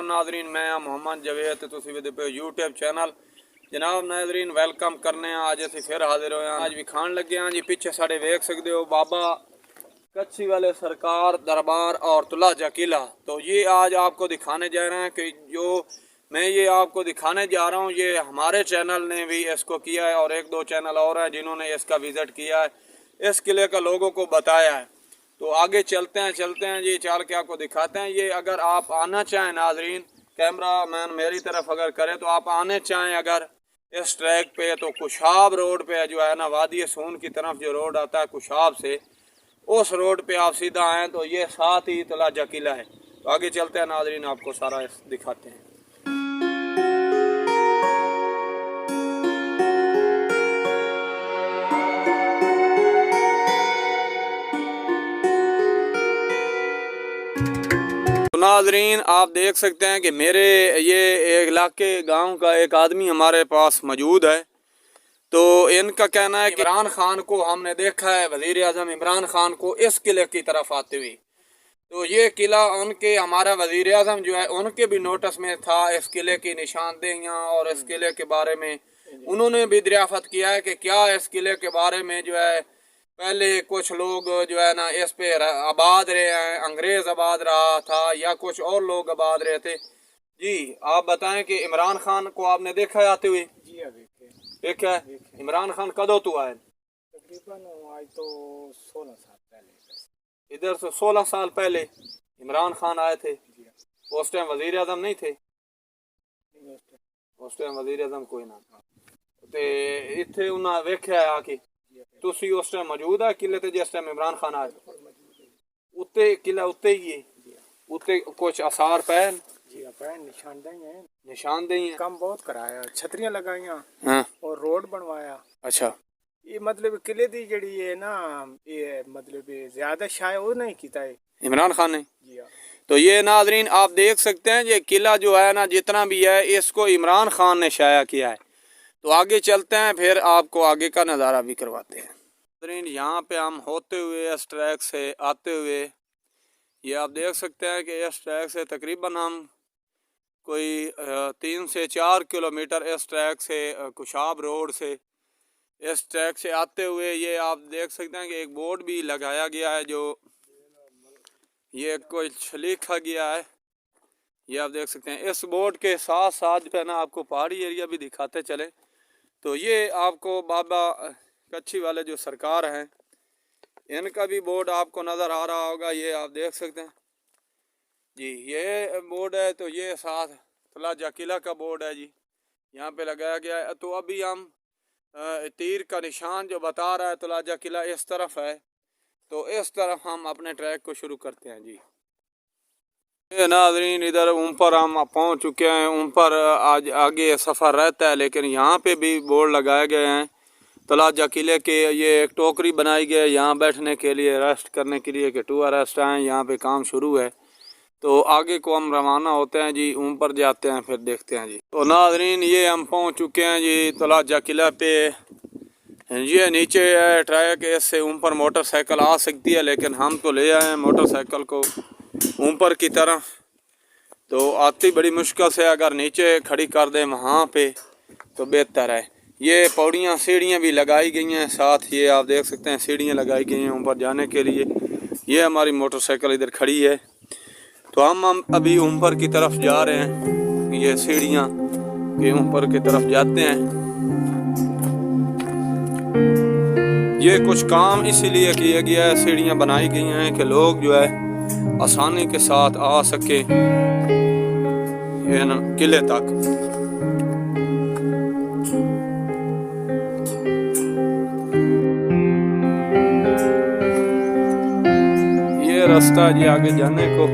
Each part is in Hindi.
नाजरीन, मैं मोहम्मद जवेद तो तुसी विद पे यूट्यूब चैनल जनाब नाजरीन वेलकम करने अज असीं फिर हाजिर होए हैं। अज भी खान लगे हैं जी। पीछे साढ़े वेख सकते हो बाबा कच्छी वाले सरकार दरबार और तुलाजा किला। तो ये आज आपको दिखाने जा रहे हैं कि जो मैं ये आपको दिखाने जा रहा हूँ ये हमारे चैनल ने भी इसको किया है और एक दो चैनल और हैं जिन्होंने इसका विज़िट किया है, इस किले का लोगों को बताया है। तो आगे चलते हैं जी, चल के आपको दिखाते हैं। ये अगर आप आना चाहें नाजरीन, कैमरा मैन मेरी तरफ अगर करे तो आप आने चाहें अगर इस ट्रैक पे तो कुशाब रोड पे जो है ना वादी सून की तरफ जो रोड आता है कुशाब से, उस रोड पे आप सीधा आएँ तो ये साथ ही तुलाजा किला है। तो आगे चलते हैं नाजरीन, आपको सारा दिखाते हैं। तो नाजरीन आप देख सकते हैं कि मेरे ये इलाके गांव का एक आदमी हमारे पास मौजूद है। तो इनका कहना है कि इमरान खान को हमने देखा है, वजीर आजम इमरान खान को इस किले की तरफ आते हुए। तो ये किला उनके हमारा वजीर आजम जो है उनके भी नोटिस में था, इस किले की निशानदेहियाँ और इस किले के बारे में उन्होंने भी दरियाफ्त किया है कि क्या इस किले के बारे में जो है पहले कुछ लोग जो है ना इस पे आबाद रहे हैं, अंग्रेज आबाद रहा था या कुछ और लोग आबाद रहे थे। जी आप बताएं कि इमरान खान को आपने देखा है आते हुए? जी देखा है। इमरान खान कदों तो आए? तकरीबन आज तो 16 साल पहले। इधर से 16 साल पहले इमरान खान आए थे। उस टाइम वजीर आजम नहीं थे? उस टाइम वजीर आजम कोई ना ते इत्थे उन्हें वेख्या है आके? तुसी उस टाइम मौजूद है किले ते जिस टाइम इमरान खान आए? उत्ते किला उत्ते ही है, उत्ते कुछ आसार पैन निशानदेही है। काम बहुत कराया, छतरियां लगाइया हाँ। और रोड बनवाया। अच्छा, ये मतलब किले दी जड़ी है ना, ये मतलब ज्यादा शायद वो नहीं कीता है इमरान खान ने। जी हाँ। तो ये नाजरीन आप देख सकते हैं ये किला जो है ना जितना भी है इसको इमरान खान ने शाया किया है। तो आगे चलते हैं फिर आपको आगे का नज़ारा भी करवाते हैं। नाजरीन यहाँ पे हम होते हुए इस ट्रैक से आते हुए ये आप देख सकते हैं कि इस ट्रैक से तकरीबन हम कोई 3 से 4 किलोमीटर इस ट्रैक से कुशाब रोड से इस ट्रैक से आते हुए ये आप देख सकते हैं कि एक बोर्ड भी लगाया गया है जो ये कुछ लिखा गया है, ये आप देख सकते हैं। इस बोर्ड के साथ साथ पे ना आपको पहाड़ी एरिया भी दिखाते चले। तो ये आपको बाबा कच्छी वाले जो सरकार हैं इनका भी बोर्ड आपको नज़र आ रहा होगा, ये आप देख सकते हैं जी। ये बोर्ड है तो ये साथ तुलाजा किला का बोर्ड है जी, यहाँ पे लगाया गया है। तो अभी हम तीर का निशान जो बता रहा है तुलाजा किला इस तरफ है, तो इस तरफ हम अपने ट्रैक को शुरू करते हैं जी। ये नाजरीन इधर ऊपर हम पहुंच चुके हैं, ऊपर आज आगे सफ़र रहता है लेकिन यहाँ पे भी बोर्ड लगाए गए हैं तुलाजा किले के। ये एक टोकरी बनाई गई है यहाँ बैठने के लिए, रेस्ट करने के लिए कि टूरिस्ट आए यहाँ पे काम शुरू है। तो आगे को हम रवाना होते हैं जी, ऊपर जाते हैं फिर देखते हैं जी। तो नाजरीन ये हम पहुँच चुके हैं जी तुलाजा किला पे। ये नीचे है ट्रैक, इससे ऊपर मोटरसाइकिल आ सकती है लेकिन हम तो ले आए हैं मोटरसाइकिल को ऊपर की तरफ। तो आती बड़ी मुश्किल से, अगर नीचे खड़ी कर दें वहाँ पे तो बेहतर है। ये पौड़ियाँ सीढ़ियाँ भी लगाई गई हैं साथ, ये आप देख सकते हैं सीढ़ियाँ लगाई गई हैं ऊपर जाने के लिए। ये हमारी मोटरसाइकिल इधर खड़ी है। तो हम अभी ऊपर की तरफ जा रहे हैं, ये सीढ़ियाँ के ऊपर की तरफ जाते हैं। ये कुछ काम इसीलिए किया गया है, सीढ़ियाँ बनाई गई हैं कि लोग जो है आसानी के साथ आ सके किले तक। ये रास्ता जी आगे जाने को,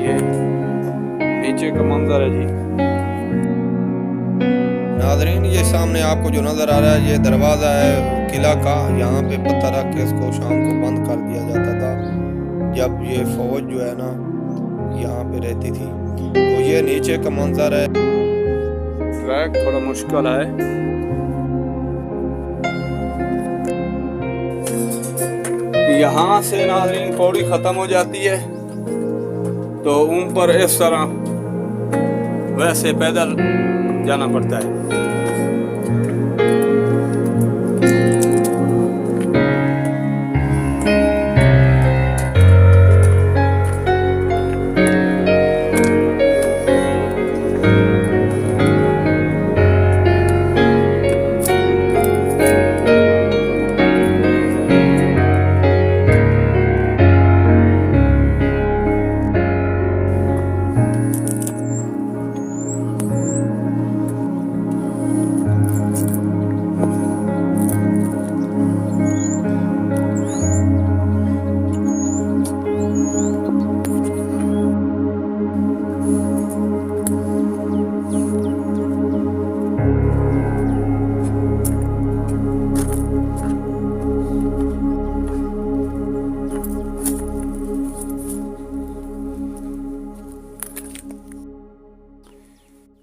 ये नीचे का मंजर है जी। नाजरीन ये सामने आपको जो नज़र आ रहा है ये दरवाज़ा है किला का। यहाँ पे पत्थर रख के इसको शाम को बंद कर दिया जाता था जब ये फौज जो है ना यहाँ पे रहती थी। तो ये नीचे का मंजर है, ट्रैक थोड़ा मुश्किल है। यहाँ से नाज़रीन पौड़ी ख़त्म हो जाती है तो ऊपर इस तरह वैसे पैदल जाना पड़ता है।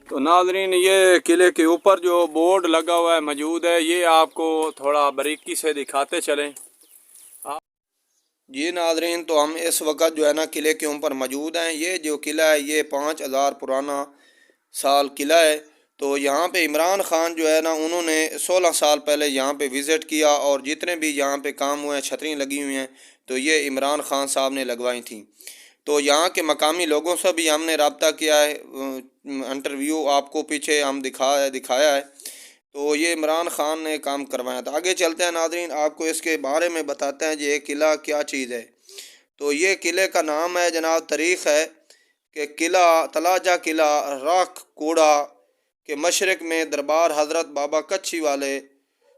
तो नाज़रीन ये किले के ऊपर जो बोर्ड लगा हुआ है मौजूद है, ये आपको थोड़ा बारीकी से दिखाते चलें। जी नाज़रीन, तो हम इस वक्त जो है ना किले के ऊपर मौजूद हैं। ये जो किला है ये 5000 पुराना साल किला है। तो यहाँ पे इमरान ख़ान जो है ना उन्होंने 16 साल पहले यहाँ पे विज़िट किया और जितने भी यहाँ पे काम हुए हैं, छतरियाँ लगी हुई हैं, तो ये इमरान ख़ान साहब ने लगवाई थी। तो यहाँ के मकामी लोगों से भी हमने रब्ता किया है, इंटरव्यू आपको पीछे हम दिखाया है। तो ये इमरान ख़ान ने काम करवाया था। आगे चलते हैं नाज़रीन, आपको इसके बारे में बताते हैं ये किला क्या चीज़ है। तो ये किले का नाम है जनाब, तारीख़ है कि किला तलाजा किला राख कूड़ा के मशरक़ में दरबार हज़रत बाबा कच्छी वाले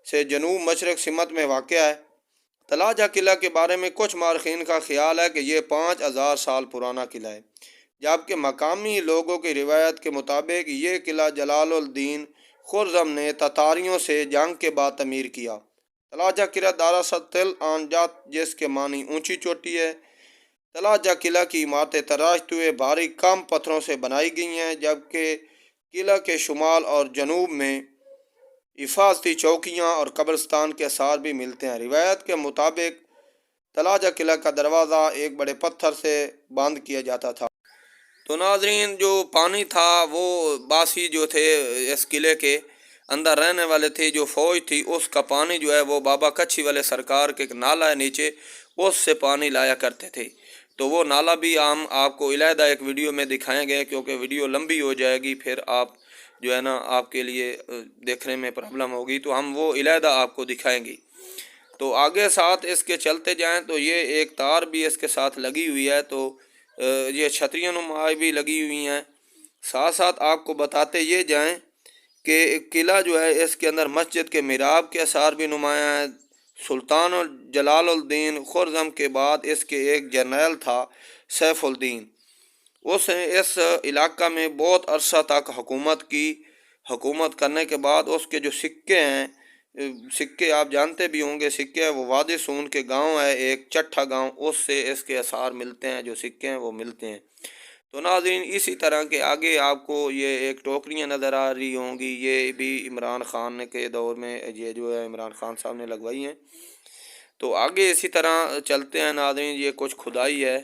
से जनूब मशरक़ सिमत में वाक़या है। तलाजा किला के बारे में कुछ मारखीन का ख्याल है कि ये 5000 साल पुराना किला है, जबकि मकामी लोगों की रिवायत के मुताबिक ये किला जलालुद्दीन खुर्रम ने ततारियों से जंग के बाद तमीर किया। तलाजा किला दारासतिल आनजात जिसके मानी ऊंची चोटी है। तलाजा किला की इमारतें तराशते हुए भारी कम पत्थरों से बनाई गई हैं, जबकि किला के शुमाल और जनूब में हिफाजती चौकियाँ और कब्रिस्तान के आसार भी मिलते हैं। रिवायत के मुताबिक तलाजा किला का दरवाज़ा एक बड़े पत्थर से बंद किया जाता था। तो नाजरीन, जो पानी था वो बासी जो थे इस किले के अंदर रहने वाले थे, जो फ़ौज थी, उसका पानी जो है वो बाबा कच्छी वाले सरकार के एक नाला है नीचे, उससे पानी लाया करते थे। तो वो नाला भी हम आपको इलादा एक वीडियो में दिखाएंगे, क्योंकि वीडियो लंबी हो जाएगी, फिर आप जो है ना आपके लिए देखने में प्रॉब्लम होगी, तो हम वो इलादा आपको दिखाएंगे। तो आगे साथ इसके चलते जाएं तो ये एक तार भी इसके साथ लगी हुई है, तो ये छतरियाँ नुमाएँ भी लगी हुई हैं। साथ साथ आपको बताते ये जाएं कि किला जो है इसके अंदर मस्जिद के मिहराब के आसार भी नुमाया हैं। सुल्तान जलालुद्दीन खुर्रम के बाद इसके एक जर्नैल था सैफुद्दीन, उसने इस इलाका में बहुत अरसा तक हुकूमत करने के बाद उसके जो सिक्के हैं, सिक्के आप जानते भी होंगे, सिक्के वो वादी सून के गांव है एक चट्ठा गांव, उससे इसके आसार मिलते हैं, जो सिक्के हैं वो मिलते हैं। तो नाज़रीन, इसी तरह के आगे आपको ये एक टोकरियाँ नज़र आ रही होंगी, ये भी इमरान ख़ान के दौर में ये जो है इमरान ख़ान साहब ने लगवाई हैं। तो आगे इसी तरह चलते हैं नाज़रीन, ये कुछ खुदाई है,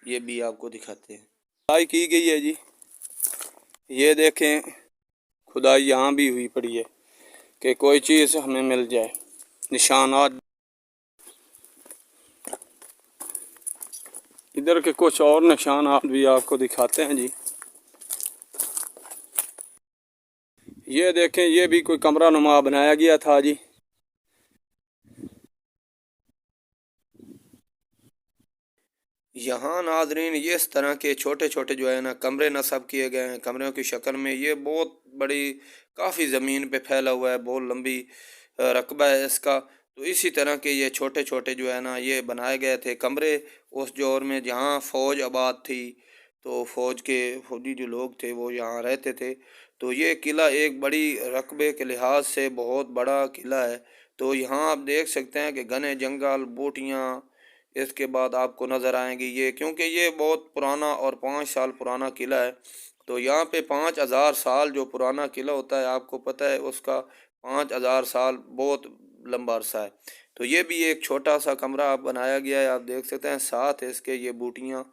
ये भी आपको दिखाते हैं। खुदाई की गई है जी, ये देखें खुदाई यहाँ भी हुई पड़ी है कि कोई चीज़ हमें मिल जाए, निशानात। इधर के कुछ और निशानात भी आपको दिखाते हैं जी। ये देखें, ये भी कोई कमरा नुमा बनाया गया था जी। यहाँ नाजरीन ये इस तरह के छोटे छोटे जो है ना कमरे नस्ब किए गए हैं, कमरों की शक्ल में। ये बहुत बड़ी काफ़ी ज़मीन पे फैला हुआ है, बहुत लंबी रकबा है इसका। तो इसी तरह के ये छोटे छोटे जो है ना ये बनाए गए थे कमरे उस दौर में जहाँ फ़ौज आबाद थी, तो फौजी जो लोग थे वो यहाँ रहते थे। तो ये किला एक बड़ी रकबे के लिहाज से बहुत बड़ा किला है। तो यहाँ आप देख सकते हैं कि घने जंगल, बूटियाँ इसके बाद आपको नज़र आएंगी ये, क्योंकि ये बहुत पुराना और 5 साल पुराना किला है। तो यहाँ पे 5000 साल जो पुराना किला होता है, आपको पता है उसका 5000 साल बहुत लंबा अरसा है। तो ये भी एक छोटा सा कमरा बनाया गया है, आप देख सकते हैं। साथ इसके ये बूटियाँ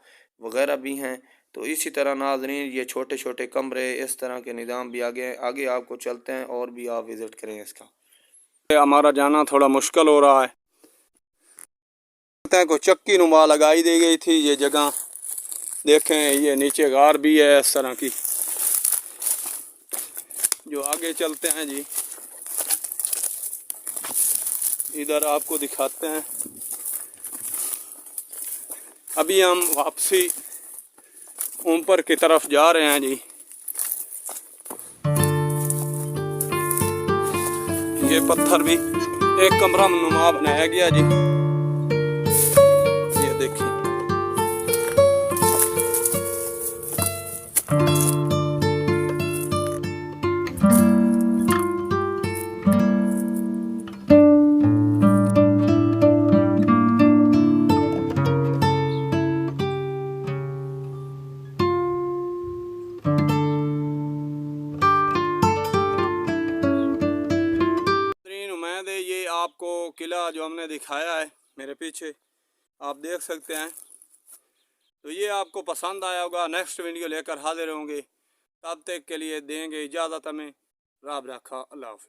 वगैरह भी हैं। तो इसी तरह नाज़रीन ये छोटे छोटे कमरे, इस तरह के निज़ाम भी आगे आपको चलते हैं और भी आप विज़िट करें इसका। हमारा जाना थोड़ा मुश्किल हो रहा है। को चक्की नुमा लगाई दी गई थी ये जगह, देखें ये नीचे गार भी है इस तरह की। जो आगे चलते हैं जी, इधर आपको दिखाते हैं। अभी हम वापसी ऊपर की तरफ जा रहे हैं जी। ये पत्थर भी एक कमरा नुमा बनाया गया जी, ये देखिए। उम्मीद है ये आपको किला जो हमने दिखाया है मेरे पीछे आप देख सकते हैं, तो ये आपको पसंद आया होगा। नेक्स्ट वीडियो लेकर हाजिर होंगे, तब तक के लिए देंगे इजाज़त हमें। रब रखा, अल्लाह हाफ़िज़।